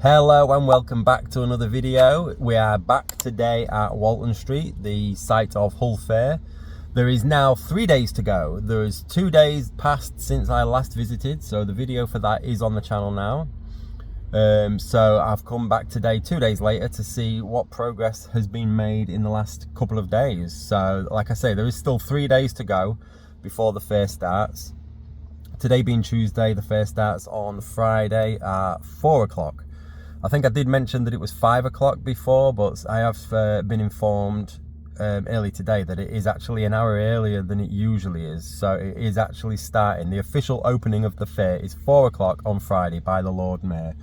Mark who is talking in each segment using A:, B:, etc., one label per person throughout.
A: Hello and welcome back to another video. We are back today at Walton Street, the site of Hull Fair. There is now 3 days to go. There is 2 days passed since I last visited, so the video for that is on the channel now. So I've come back today 2 days later to see what progress has been made in the last couple of days. So like I say, there is still 3 days to go before the fair starts. Today being Tuesday, the fair starts on Friday at 4 o'clock. I think I did mention that it was 5 o'clock before, but I have been informed early today that it is actually an hour earlier than it usually is. So it is actually starting. The official opening of the fair is 4 o'clock on Friday by the Lord Mayor.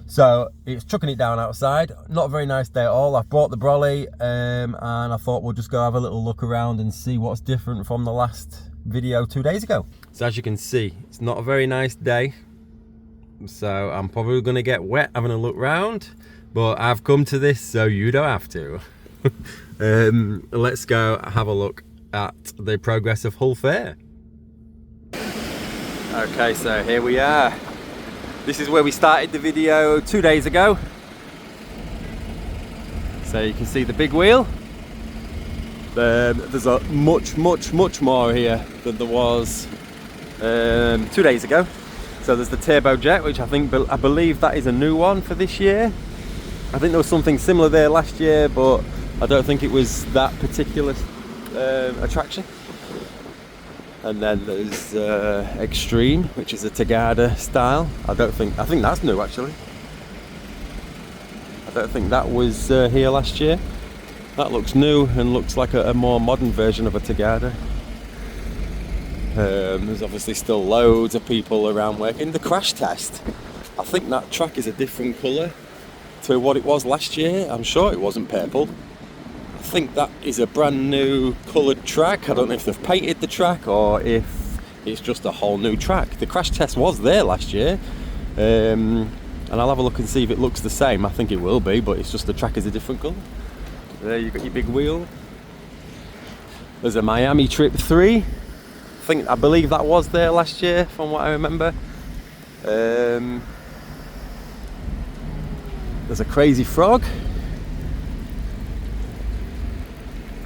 A: So it's chucking it down outside. Not a very nice day at all. I've brought the brolly and I thought we'll just go have a little look around and see what's different from the last video 2 days ago. So as you can see, it's not a very nice day. So I'm probably going to get wet having a look round, but I've come to this so you don't have to. Let's go have a look at the progress of Hull Fair. Okay, so here we are. This is where we started the video 2 days ago. So you can see the big wheel. There's a much more here than there was 2 days ago. So there's the Turbojet, which I believe that is a new one for this year. I think there was something similar there last year, but I don't think it was that particular attraction. And then there's Extreme, which is a Tagada style. I think that's new actually. I don't think that was here last year. That looks new and looks like a more modern version of a Tagada. There's obviously still loads of people around working. The crash test, I think that track is a different colour to what it was last year. I'm sure it wasn't purple. I think that is a brand new coloured track. I don't know if they've painted the track or if it's just a whole new track. The crash test was there last year, and I'll have a look and see if it looks the same. I think it will be, but it's just the track is a different colour. There you've got your big wheel. There's a Miami Trip 3. I believe that was there last year from what I remember. There's a Crazy Frog.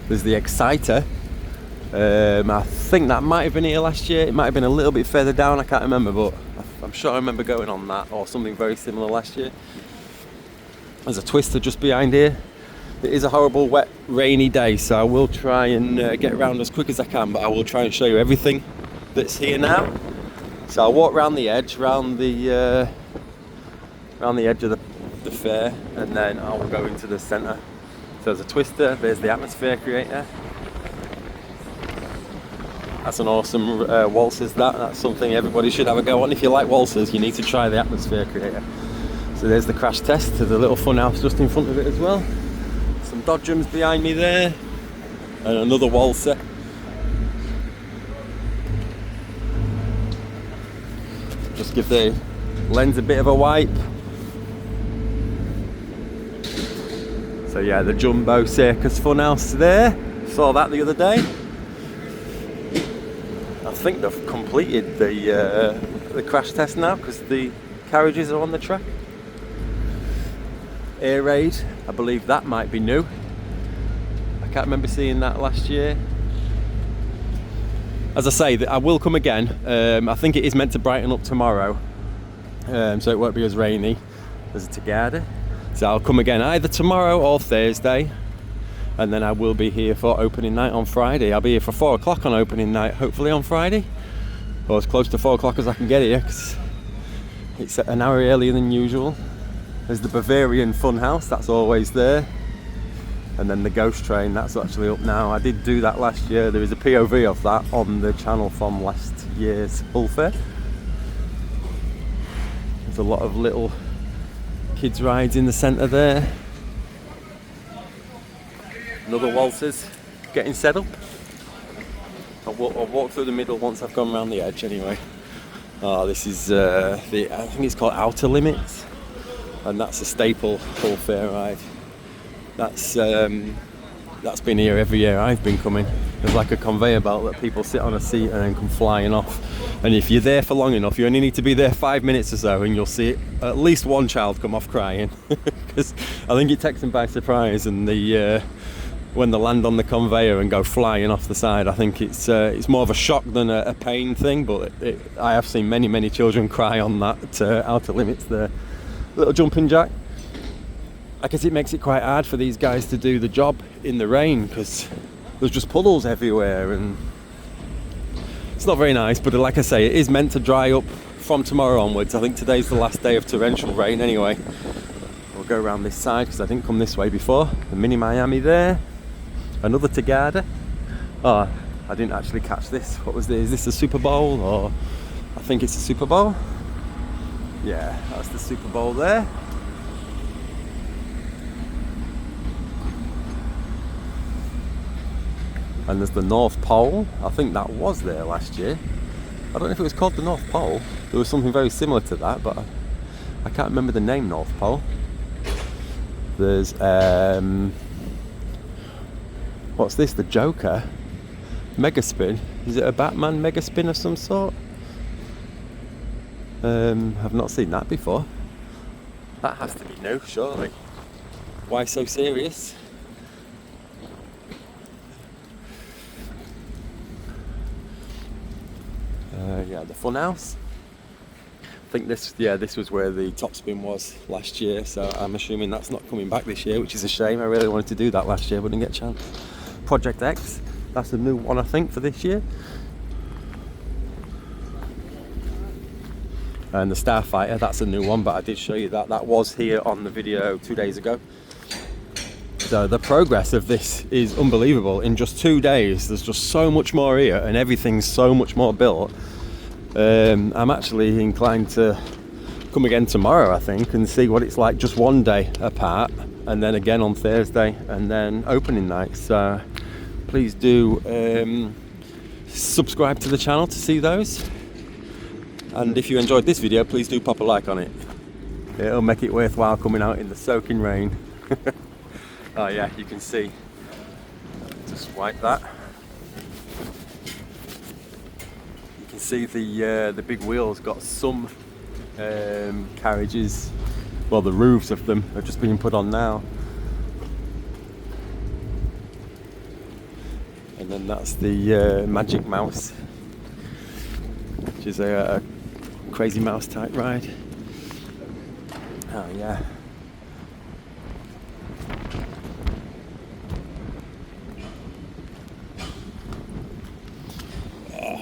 A: There's the Exciter. I think that might have been here last year. It might have been a little bit further down, I can't remember, but I'm sure I remember going on that or something very similar last year. There's a Twister just behind here. It is a horrible, wet, rainy day, so I will try and get around as quick as I can, but I will try and show you everything that's here now. So I'll walk around the edge, around the edge of the fair, and then I'll go into the centre. So there's a Twister, there's the Atmosphere Creator. That's an awesome waltzers, that's something everybody should have a go on. If you like waltzers, you need to try the Atmosphere Creator. So there's the crash test, there's a little fun house just in front of it as well. Some Dodgems behind me there, and another waltzer. Just give the lens a bit of a wipe. So yeah, the Jumbo Circus Funhouse there. Saw that the other day. I think they've completed the crash test now because the carriages are on the track. Air Raid, I believe that might be new. I can't remember seeing that last year. As I say, I will come again. I think it is meant to brighten up tomorrow, so it won't be as rainy as a Tagada. So I'll come again either tomorrow or Thursday, and then I will be here for opening night on Friday. I'll be here for 4 o'clock on opening night, hopefully on Friday, or as close to 4 o'clock as I can get here, because it's an hour earlier than usual. There's the Bavarian Funhouse, that's always there. And then the Ghost Train, that's actually up now. I did do that last year. There is a POV of that on the channel from last year's Hull Fair. There's a lot of little kids rides in the centre there. Another waltzers getting set up. I'll walk through the middle once I've gone around the edge anyway. Oh, this is, I think it's called Outer Limits. And that's a staple Hull Fair ride. That's that's been here every year I've been coming. There's like a conveyor belt that people sit on a seat and then come flying off. And if you're there for long enough, you only need to be there 5 minutes or so, and you'll see at least one child come off crying. Because I think it takes them by surprise, and when they land on the conveyor and go flying off the side, I think it's more of a shock than a pain thing. But I have seen many children cry on that Outer Limits, the little jumping jack. I guess it makes it quite hard for these guys to do the job in the rain, because there's just puddles everywhere, and it's not very nice. But like I say, it is meant to dry up from tomorrow onwards. I think today's the last day of torrential rain anyway. We'll go around this side because I didn't come this way before. The Mini Miami there, another Tagada. Oh, I didn't actually catch this. What was this? Is this a Super Bowl? Or I think it's a Super Bowl. Yeah, that's the Super Bowl there. And there's the North Pole. I think that was there last year. I don't know if it was called the North Pole. There was something very similar to that, but I can't remember the name North Pole. There's what's this? The Joker Mega Spin. Is it a Batman Mega Spin of some sort? I've not seen that before. That has to be new, surely. Why so serious? Yeah, the Funhouse. I think this was where the top spin was last year, so I'm assuming that's not coming back this year, which is a shame. I really wanted to do that last year, but didn't get a chance. Project X, that's a new one I think for this year. And the Starfighter, that's a new one, but I did show you that was here on the video 2 days ago. So the progress of this is unbelievable. In just 2 days, there's just so much more here, and everything's so much more built. I'm actually inclined to come again tomorrow, I think, and see what it's like just 1 day apart, and then again on Thursday, and then opening night. So please do subscribe to the channel to see those. And if you enjoyed this video, please do pop a like on it. It'll make it worthwhile coming out in the soaking rain. Oh yeah, you can see. Just wipe that. You can see the big wheels got some carriages. Well, the roofs of them are just being put on now. And then that's the Magic Mouse, which is a Crazy Mouse type ride. Oh yeah.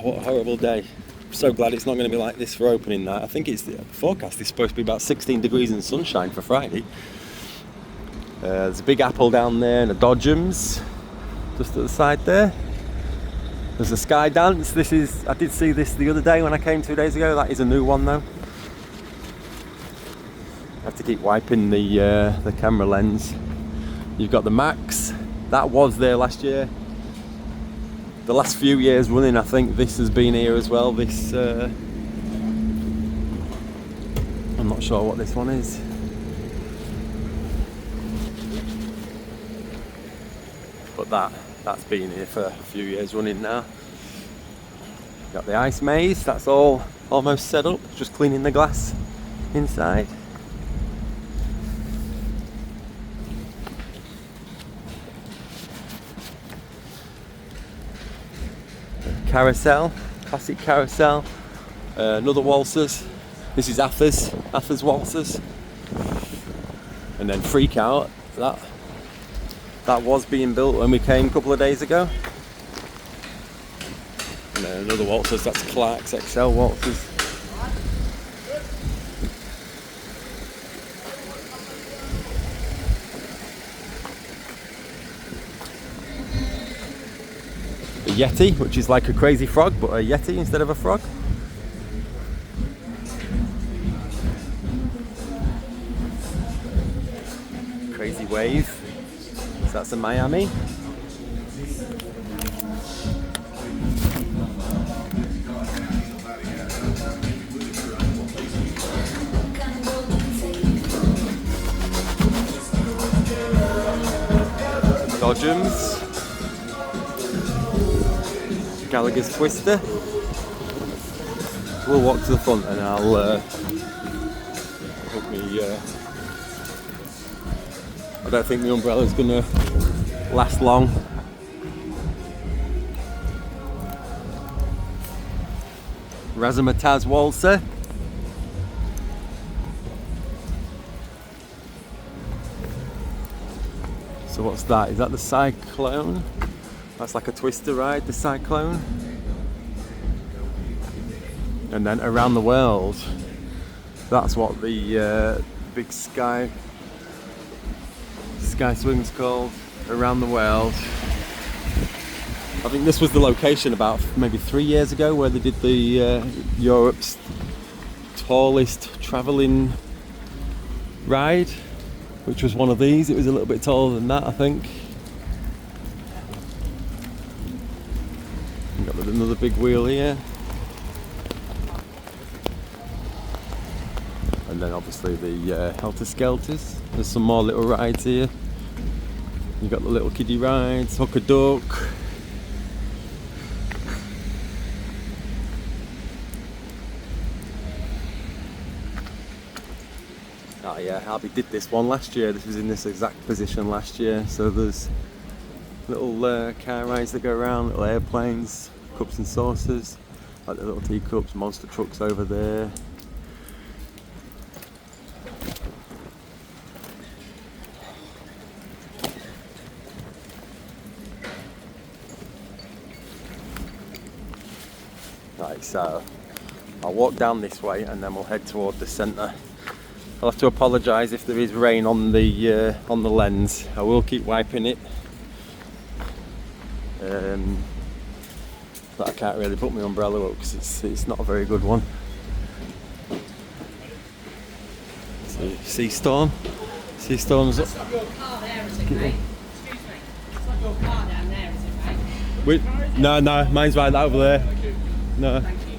A: What a horrible day. I'm so glad it's not going to be like this for opening night. I think the forecast is supposed to be about 16 degrees and sunshine for Friday. There's a Big Apple down there and a Dodgems just at the side there. There's a Sky Dance. I did see this the other day when I came 2 days ago. That is a new one though. I have to keep wiping the camera lens. You've got the Max. That was there last year. The last few years running, I think this has been here as well. This I'm not sure what this one is. But that's been here for a few years running now. Got the Ice Maze, that's all almost set up, just cleaning the glass inside. Carousel, classic carousel, another Waltzers. This is Athers Waltzers. And then Freak Out, that was being built when we came a couple of days ago. And then another Waltzers, that's Clark's XL Waltzers. A Yeti, which is like a crazy frog, but a Yeti instead of a frog. Crazy Wave. So that's a Miami. Dodgems, Gallagher's Twister. We'll walk to the front and I'll hope me. I don't think the umbrella's gonna last long. Razzmatazz Waltzer. So what's that? Is that the Cyclone? That's like a twister ride, the Cyclone. And then Around the World. That's what the big Sky Swing's called. Around the World. I think this was the location about maybe 3 years ago where they did the Europe's tallest travelling ride, which was one of these. It was a little bit taller than that, I think. We've got another big wheel here. And then obviously the Helter Skelters. There's some more little rides here. You've got the little kiddie rides, Hook a Duck. Oh yeah, Albie did this one last year. This was in this exact position last year. So there's little car rides that go around, little airplanes, cups and saucers, like the little teacups, monster trucks over there. Right, so I'll walk down this way and then we'll head toward the centre. I'll have to apologise if there is rain on the lens. I will keep wiping it. But I can't really put my umbrella up because it's not a very good one. So, Sea Storm's up.
B: It's not your car there, is it, mate? Excuse me. It's not your car down there, is it, mate?
A: No, mine's right over there. No.
B: Thank you.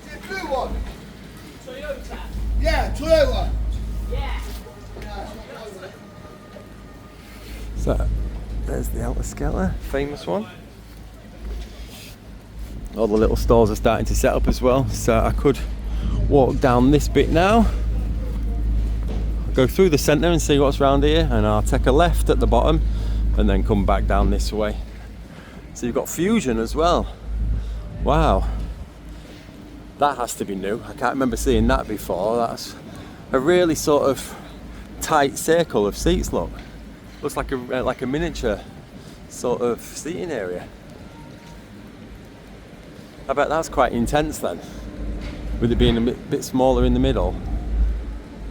C: Is it a blue one?
B: Toyota.
C: Yeah, Toyota.
B: Yeah.
A: So there's the Helter Skelter, famous one. All the little stores are starting to set up as well, so I could walk down this bit now, go through the centre and see what's around here, and I'll take a left at the bottom and then come back down this way. So you've got Fusion as well. Wow, that has to be new. I can't remember seeing that before. That's a really sort of tight circle of seats. Look, looks like a miniature sort of seating area. I bet that's quite intense then, with it being a bit smaller in the middle.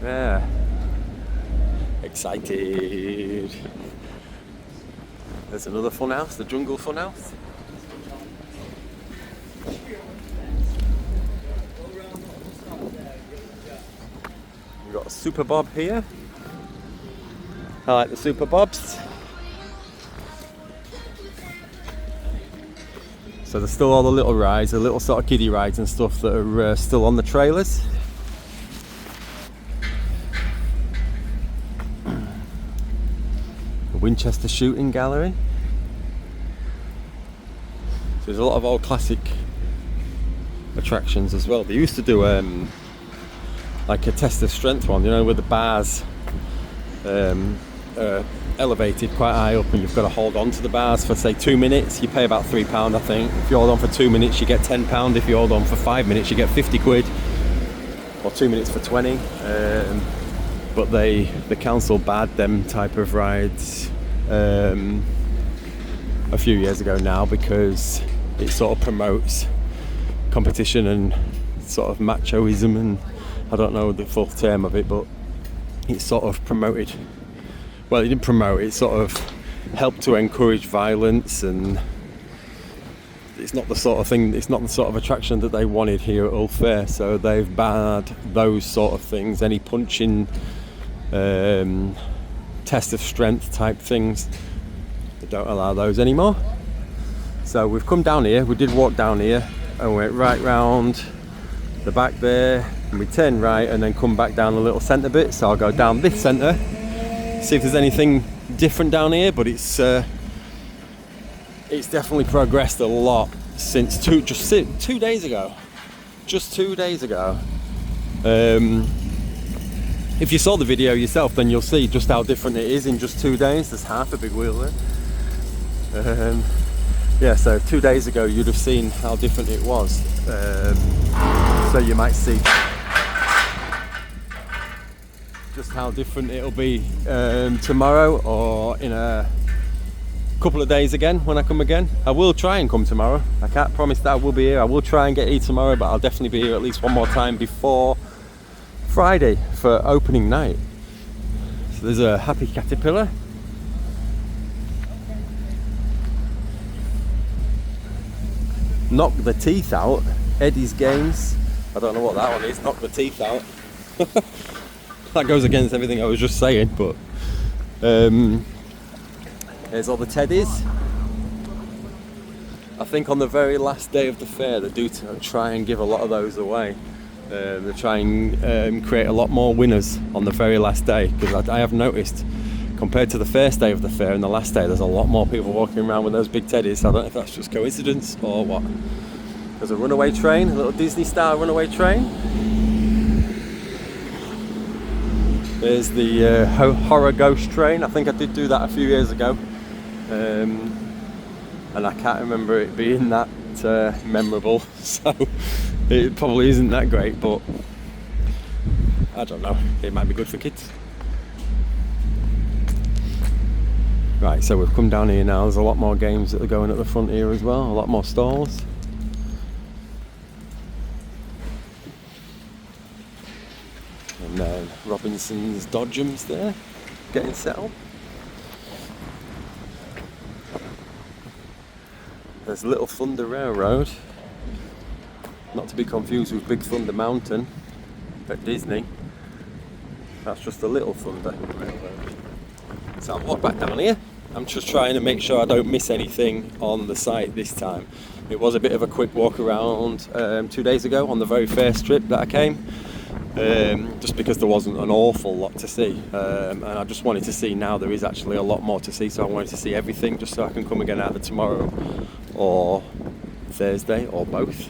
A: Yeah, excited. There's another funhouse, the Jungle Funhouse. We've got a Super Bob here. I like the Super Bobs. So there's still all the little rides, the little sort of kiddie rides and stuff that are still on the trailers. The Winchester Shooting Gallery. So there's a lot of old classic attractions as well. They used to do like a test of strength one, you know, with the bars elevated quite high up and you've got to hold on to the bars for say 2 minutes. You pay about £3 I think. If you hold on for 2 minutes you get £10. If you hold on for 5 minutes you get 50 quid, or 2 minutes for 20. But the council banned them type of rides a few years ago now, because it sort of promotes competition and sort of machoism, and I don't know the full term of it, but it sort of promoted, well, it didn't promote, it sort of helped to encourage violence, and it's not the sort of thing, it's not the sort of attraction that they wanted here at Hull Fair, so they've banned those sort of things, any punching, test of strength type things. They don't allow those anymore. So we've come down here, we did walk down here and went right round the back there, and we turn right and then come back down a little centre bit. So I'll go down this centre, see if there's anything different down here, but it's definitely progressed a lot since 2 days ago. Just 2 days ago. If you saw the video yourself, then you'll see just how different it is in just 2 days. There's half a big wheel there. Yeah, so 2 days ago you'd have seen how different it was. So you might see just how different it'll be tomorrow, or in a couple of days again when I come again. I will try and come tomorrow. I can't promise that I will be here. I will try and get here tomorrow, but I'll definitely be here at least one more time before Friday for opening night. So there's a happy caterpillar. Knock the teeth out. Eddie's Games. I don't know what that one is. Knock the teeth out. That goes against everything I was just saying, but there's all the teddies. I think on the very last day of the fair they do try and give a lot of those away. They try and create a lot more winners on the very last day, because I have noticed, compared to the first day of the fair and the last day, there's a lot more people walking around with those big teddies. I don't know if that's just coincidence or what. There's a runaway train, a little Disney style runaway train. There's the horror ghost train. I think I did do that a few years ago, and I can't remember it being that memorable, so it probably isn't that great, but I don't know, it might be good for kids. Right, so we've come down here now. There's a lot more games that are going at the front here as well, a lot more stalls. And then Robinson's Dodgems there, getting set up. There's Little Thunder Railroad, not to be confused with Big Thunder Mountain at Disney. That's just a Little Thunder Railroad. So I'll walk back down here. I'm just trying to make sure I don't miss anything on the site this time. It was a bit of a quick walk around 2 days ago on the very first trip that I came, just because there wasn't an awful lot to see, and I just wanted to see. Now there is actually a lot more to see, so I wanted to see everything just so I can come again either tomorrow or Thursday or both,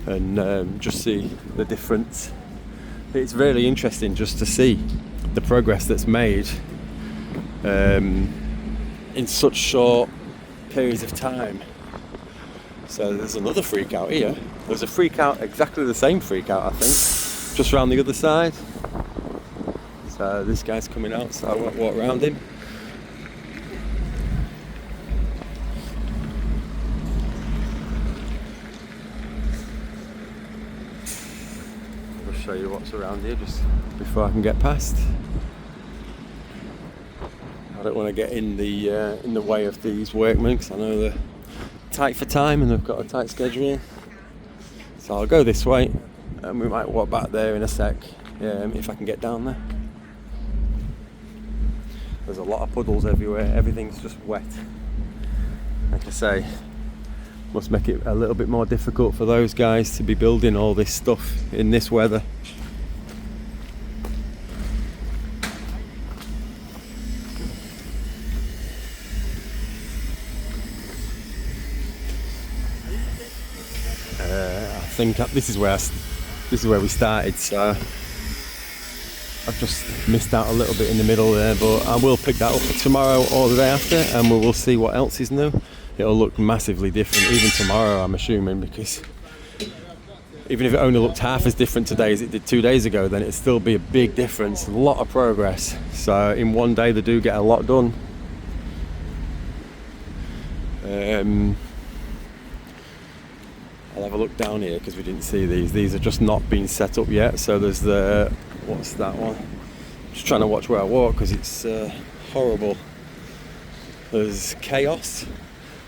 A: and just see the difference. It's really interesting just to see the progress that's made in such short periods of time. So there's another freak out here. There's a freak out, exactly the same freak out, I think, just around the other side. So this guy's coming out, so I won't walk around him. I'll show you what's around here just before I can get past. I don't want to get in the way of these workmen, because I know they're tight for time and they've got a tight schedule. So I'll go this way, and we might walk back there in a sec, if I can get down there. There's a lot of puddles everywhere. Everything's just wet. Like I say, must make it a little bit more difficult for those guys to be building all this stuff in this weather. I think this is where we started, so I've just missed out a little bit in the middle there, but I will pick that up tomorrow or the day after, and we will see what else is new. It'll look massively different even tomorrow, I'm assuming, because even if it only looked half as different today as it did 2 days ago, then it'd still be a big difference, a lot of progress. So in one day they do get a lot done. I'll have a look down here because we didn't see these. These are just not been set up yet. So there's the, what's that one? Just trying to watch where I walk because it's horrible. There's Chaos.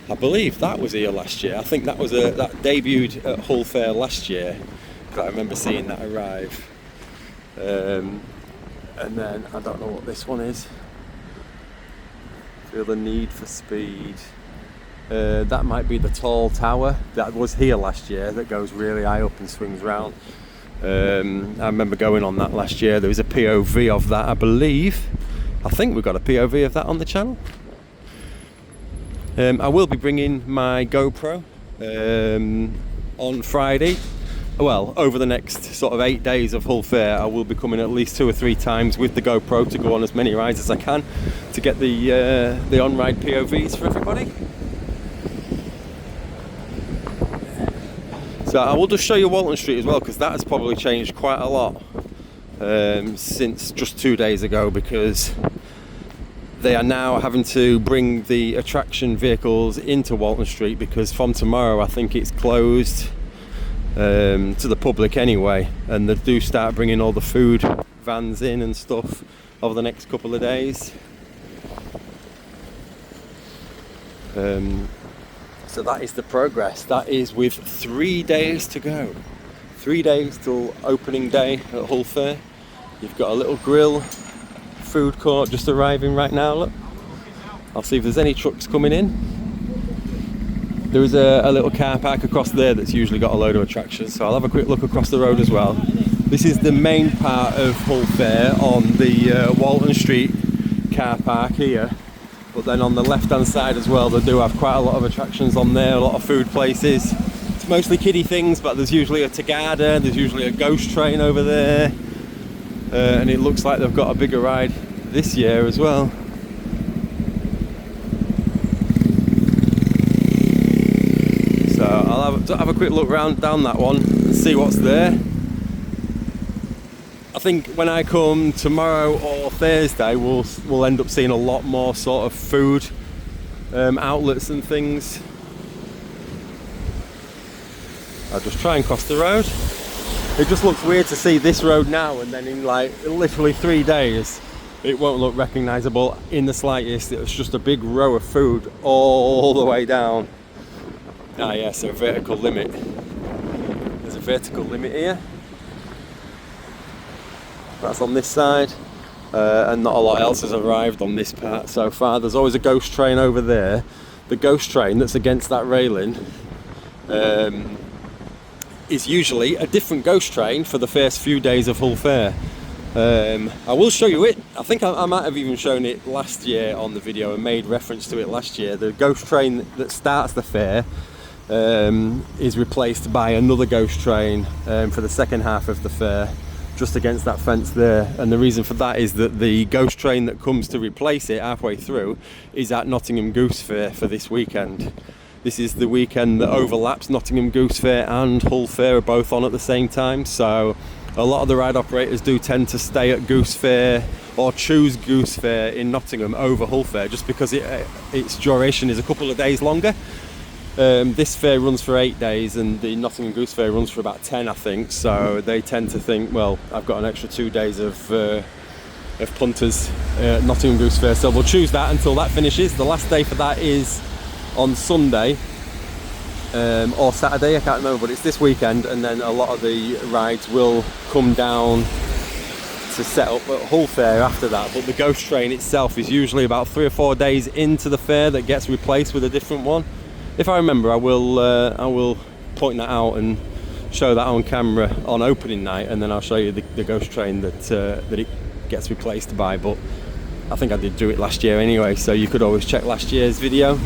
A: I believe that was here last year. I think that was that debuted at Hull Fair last year. I remember seeing that arrive. And then I don't know what this one is. Feel the Need for Speed. That might be the tall tower that was here last year that goes really high up and swings round. I remember going on that last year. There was a POV of that, I believe, I think we've got a POV of that on the channel. I will be bringing my GoPro on Friday. Well, over the next sort of 8 days of Hull Fair, I will be coming at least 2 or 3 times with the GoPro to go on as many rides as I can to get the on-ride POVs for everybody. So I will just show you Walton Street as well, because that has probably changed quite a lot since just 2 days ago, because they are now having to bring the attraction vehicles into Walton Street, because from tomorrow I think it's closed to the public anyway, and they do start bringing all the food vans in and stuff over the next couple of days. So that is the progress. That is with 3 days to go. 3 days till opening day at Hull Fair. You've got a little grill food court just arriving right now. Look, I'll see if there's any trucks coming in. There is a little car park across there that's usually got a load of attractions, so I'll have a quick look across the road as well. This is the main part of Hull Fair on the Walton Street car park here, but then on the left hand side as well they do have quite a lot of attractions on there, a lot of food places. It's mostly kiddie things, but there's usually a Tagada, there's usually a ghost train over there, and it looks like they've got a bigger ride this year as well. So I'll have a quick look round down that one and see what's there. I think when I come tomorrow or Thursday, we'll end up seeing a lot more sort of food outlets and things. I'll just try and cross the road. It just looks weird to see this road now, and then in like literally 3 days it won't look recognisable in the slightest. It was just a big row of food all the way down. Ah yes, a vertical limit. There's a vertical limit here. That's on this side, and not a lot else has arrived on this part so far. There's always a ghost train over there. The ghost train that's against that railing is usually a different ghost train for the first few days of Hull Fair. I will show you it. I think I might have even shown it last year on the video and made reference to it last year. The ghost train that starts the fair is replaced by another ghost train for the second half of the fair, just against that fence there. And the reason for that is that the ghost train that comes to replace it halfway through is at Nottingham Goose Fair for this weekend. This is the weekend that overlaps. Nottingham Goose Fair and Hull Fair are both on at the same time, so a lot of the ride operators do tend to stay at Goose Fair or choose Goose Fair in Nottingham over Hull Fair, just because its duration is a couple of days longer. This fair runs for 8 days and the Nottingham Goose Fair runs for about 10, I think, so they tend to think, well, I've got an extra 2 days of punters at Nottingham Goose Fair, so we'll choose that until that finishes. The last day for that is on Sunday or Saturday, I can't remember, but it's this weekend, and then a lot of the rides will come down to set up at Hull Fair after that. But the ghost train itself is usually about 3 or 4 days into the fair that gets replaced with a different one. If I remember, I will point that out and show that on camera on opening night, and then I'll show you the ghost train that it gets replaced by. But I think I did do it last year anyway, so you could always check last year's video.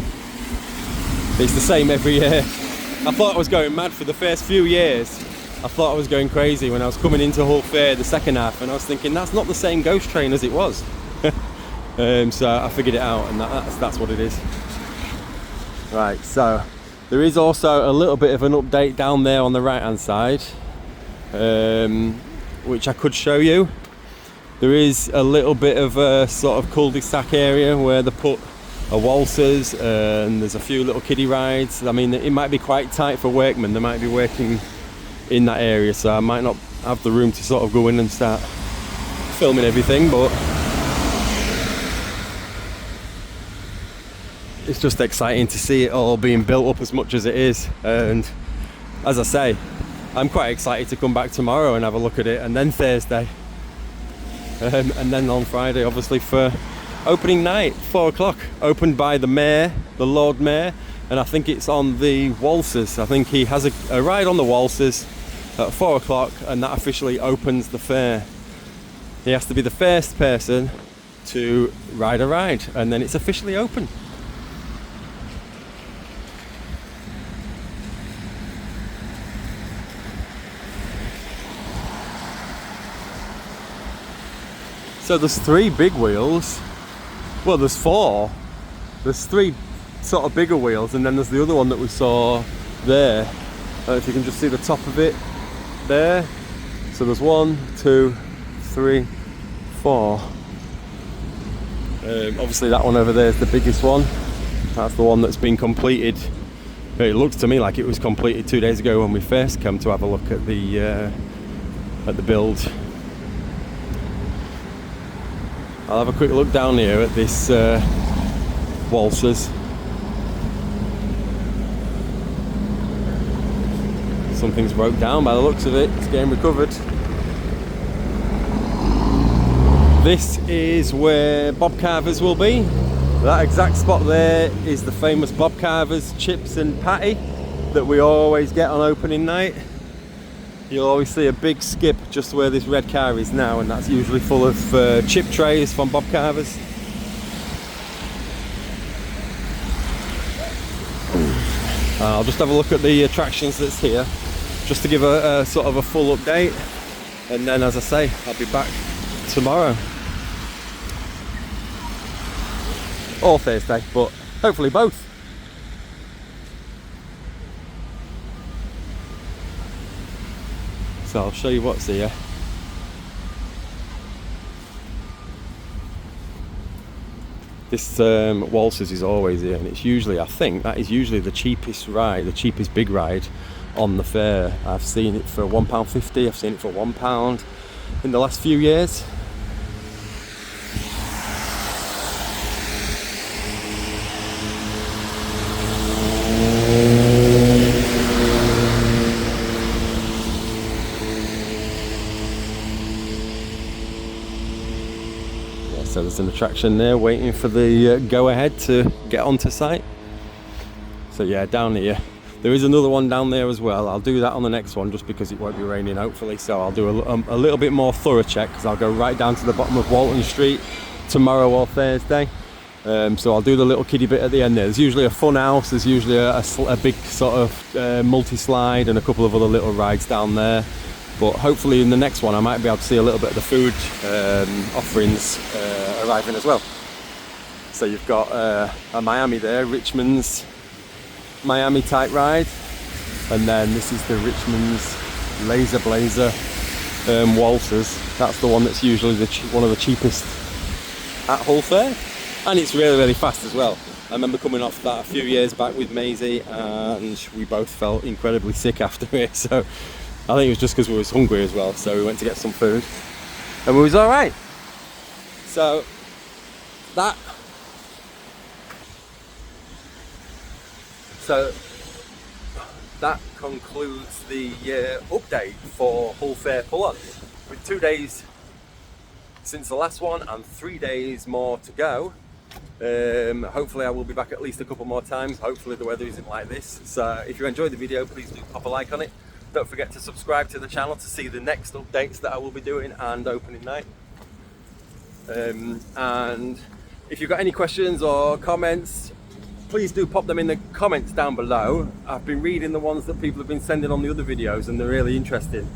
A: It's the same every year. I thought I was going mad for the first few years. I thought I was going crazy when I was coming into Hull Fair the second half, and I was thinking that's not the same ghost train as it was. So I figured it out, and that's what it is. Right, so there is also a little bit of an update down there on the right hand side, which I could show you. There is a little bit of a sort of cul-de-sac area where they put waltzers, and there's a few little kiddie rides. I mean, it might be quite tight for workmen. They might be working in that area, so I might not have the room to sort of go in and start filming everything, but it's just exciting to see it all being built up as much as it is. And as I say, I'm quite excited to come back tomorrow and have a look at it, and then Thursday, and then on Friday obviously for opening night, 4 o'clock, opened by the mayor, the Lord Mayor, and I think it's on the waltzers. I think he has a ride on the waltzers at 4 o'clock, and that officially opens the fair. He has to be the first person to ride a ride, and then it's officially open. So there's 3 big wheels. Well, there's 4. There's 3 sort of bigger wheels, and then there's the other one that we saw there. I don't know if you can just see the top of it there. So there's 1, 2, 3, 4. Obviously that one over there is the biggest one. That's the one that's been completed. It looks to me like it was completed 2 days ago when we first came to have a look at the build. I'll have a quick look down here at this Walsers. Something's broke down by the looks of it. It's getting recovered. This is where Bob Carver's will be. That exact spot there is the famous Bob Carver's chips and patty that we always get on opening night. You'll always see a big skip just where this red car is now, and that's usually full of chip trays from Bob Carver's. I'll just have a look at the attractions that's here, just to give a sort of a full update, and then, as I say, I'll be back tomorrow or Thursday, but hopefully both. So I'll show you what's here. This Walsers is always here, and it's usually, I think that is usually the cheapest ride, the cheapest big ride on the fair. I've seen it for £1.50, I've seen it for £1 in the last few years. So there's an attraction there waiting for the go-ahead to get onto site. So yeah, down here. There is another one down there as well. I'll do that on the next one just because it won't be raining, hopefully. So I'll do a little bit more thorough check, because I'll go right down to the bottom of Walton Street tomorrow or Thursday. So I'll do the little kiddie bit at the end there. There's usually a fun house, there's usually a big sort of multi-slide and a couple of other little rides down there. But hopefully in the next one I might be able to see a little bit of the food offerings arriving as well. So you've got a Miami there, Richmond's Miami type ride, and then this is the Richmond's Laser Blazer Walsers. That's the one that's usually one of the cheapest at Hull Fair, and it's really, really fast as well. I remember coming off that a few years back with Maisie, and we both felt incredibly sick after it, so I think it was just because we was hungry as well, so we went to get some food and we was alright. So that concludes the update for Hull Fair Pull-On, with 2 days since the last one and 3 days more to go. Hopefully I will be back at least a couple more times. Hopefully the weather isn't like this. So if you enjoyed the video, please do pop a like on it. Don't forget to subscribe to the channel to see the next updates that I will be doing and opening night. And if you've got any questions or comments, please do pop them in the comments down below. I've been reading the ones that people have been sending on the other videos, and they're really interesting.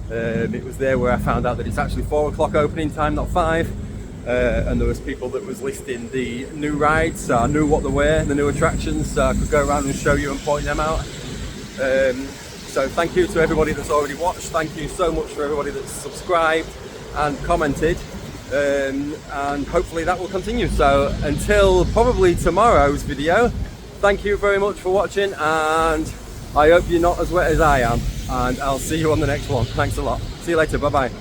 A: It was there where I found out that it's actually 4 o'clock opening time, not 5. And there was people that was listing the new rides, so I knew what they were, the new attractions, so I could go around and show you and point them out. So thank you to everybody that's already watched. Thank you so much for everybody that's subscribed and commented. And hopefully that will continue. So until probably tomorrow's video, thank you very much for watching, and I hope you're not as wet as I am, and I'll see you on the next one. Thanks a lot. See you later. Bye bye.